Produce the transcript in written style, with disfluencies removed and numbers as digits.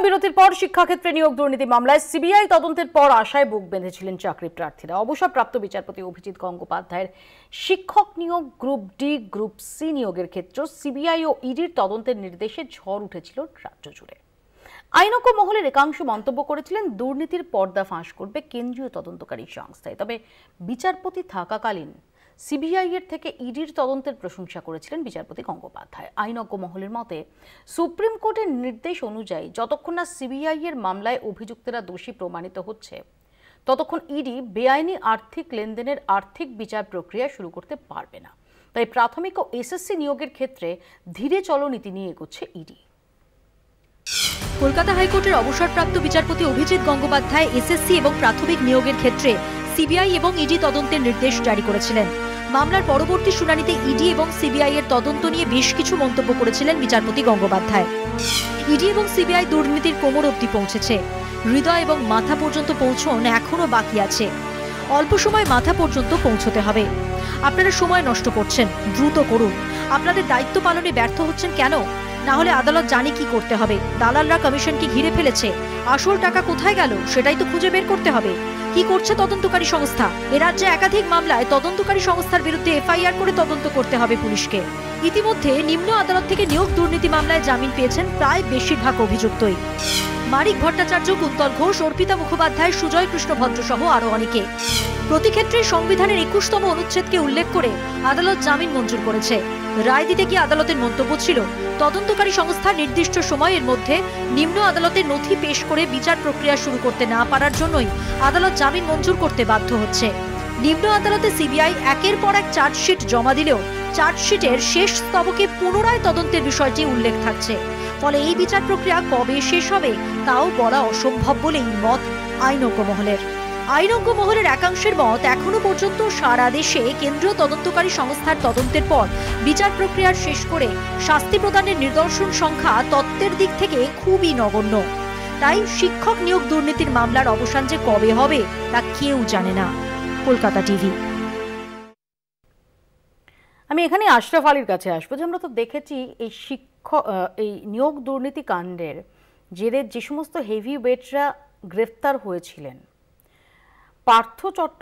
বিরতির পর শিক্ষাক্ষেত্রে নিয়োগ দুর্নীতি মামলায় সিবিআই তদন্তের পর আশায় বুক বেঁধেছিলেন চাকরি প্রার্থীরা। অবসরপ্রাপ্ত বিচারপতি অভিজিৎ গঙ্গোপাধ্যায়ের শিক্ষক নিয়োগ গ্রুপ ডি গ্রুপ সি নিয়োগের ক্ষেত্রে সিবিআই ও ইডির তদন্তের নির্দেশে ঝড় উঠেছিল রাজ্য জুড়ে। আইনজ্ঞ মহলের একাংশ মন্তব্য করেছিলেন দুর্নীতির পর্দা ফাঁস করবে কেন্দ্রীয় তদন্তকারী সংস্থায়। তবে বিচারপতি থাকাকালীন সিবিআই এর থেকে ইডির তদন্তের প্রশংসা করেছিলেন বিচারপতি গঙ্গোপাধ্যায়। আইনজ্ঞ মহলের মতে সুপ্রিম কোর্টের নির্দেশ অনুযায়ী যতক্ষণ না সিবিআই এর মামলায় অভিযুক্তরা দোষী প্রমাণিত হচ্ছে ততক্ষণ ইডি বেআইনি আর্থিক লেনদেনের আর্থিক বিচার প্রক্রিয়া শুরু করতে পারবে না। তাই প্রাথমিক ও এসএসসি নিয়োগের ক্ষেত্রে ধীরে চলো নীতি নিয়ে এগোচ্ছে ইডি। কলকাতা হাইকোর্টের অবসরপ্রাপ্ত বিচারপতি অভিজিৎ গঙ্গোপাধ্যায় এসএসসি এবং প্রাথমিক নিয়োগের ক্ষেত্রে সিবিআই এবং ইডি তদন্তের নির্দেশ জারি করেছিলেন। মামলার পরবর্তী শুনানিতে ইডি এবং সিবিআই এর তদন্ত নিয়ে বেশ কিছু মন্তব্য করেছিলেন বিচারপতি গঙ্গোপাধ্যায়। ইডি এবং সিবিআই দুর্নীতির কোমর অবধি পৌঁছেছে, হৃদয় এবং মাথা পর্যন্ত পৌঁছন এখনো বাকি আছে। অল্প সময় মাথা পর্যন্ত পৌঁছতে হবে। আপনারা সময় নষ্ট করছেন, দ্রুত করুন। আপনাদের দায়িত্ব পালনে ব্যর্থ হচ্ছেন কেন? না হলে আদালত জানে কি করতে হবে। দালালরা কমিশনকে ঘিরে ফেলেছে, আসল টাকা কোথায় গেল সেটাই তো খুঁজে বের করতে হবে। কি করছে তদন্তকারী সংস্থা? এ রাজ্যে একাধিক মামলায় তদন্তকারী সংস্থার বিরুদ্ধে এফআইআর করে তদন্ত করতে হবে পুলিশকে। ইতিমধ্যে নিম্ন আদালত থেকে নিয়োগ দুর্নীতি মামলায় জামিন পেয়েছেন প্রায় বেশিরভাগ অভিযুক্তই। মানিক ভট্টাচার্য, কুন্তল ঘোষ, অর্পিতা মুখোপাধ্যায়, সুজয় কৃষ্ণ ভদ্র সহ আরো অনেকে। প্রতি ক্ষেত্রে সংবিধানের 21তম অনুচ্ছেদকে উল্লেখ করে আদালত জামিন মঞ্জুর করেছে। রায় দিতে গিয়ে আদালতের মন্তব্য ছিল, তদন্তকারী সংস্থা নির্দিষ্ট সময়ের মধ্যে নিম্ন আদালতের নথি পেশ করে বিচার প্রক্রিয়া শুরু করতে না পারার জন্যই আদালত জামিন মঞ্জুর করতে বাধ্য হচ্ছে। নিম্ন আদালতে সিবিআই একের পর এক চার্জশিট জমা দিলেও চার্জশিটের শেষ স্তবকে পুনরায় তদন্তের বিষয়টি উল্লেখ থাকছে। ফলে এই বিচার প্রক্রিয়া কবে শেষ হবে তাও বলা অসম্ভব বলেই মত আইনজ্ঞ মহলের। আইনজ্ঞ মহলের একাংশের মত, এখনো পর্যন্ত সারা দেশে কেন্দ্রীয় তদন্তকারী সংস্থার তদন্তের পর বিচার প্রক্রিয়ার শেষ করে শাস্তি প্রদানের নিদর্শন সংখ্যা তত্ত্বের দিক থেকে খুবই নগণ্য। তাই শিক্ষক নিয়োগ দুর্নীতির মামলার অবসান যে কবে হবে তা কেউ জানে না। কলকাতা টিভি। আমি এখানে আশরাফ আলীর কাছে আসবো। যে আমরা তো দেখেছি এই নিয়োগ দুর্নীতি কাণ্ডের জেরে যে সমস্ত হেভি ওয়েটরা গ্রেফতার হয়েছিলেন, পার্থ চট্টোপাধ্যায়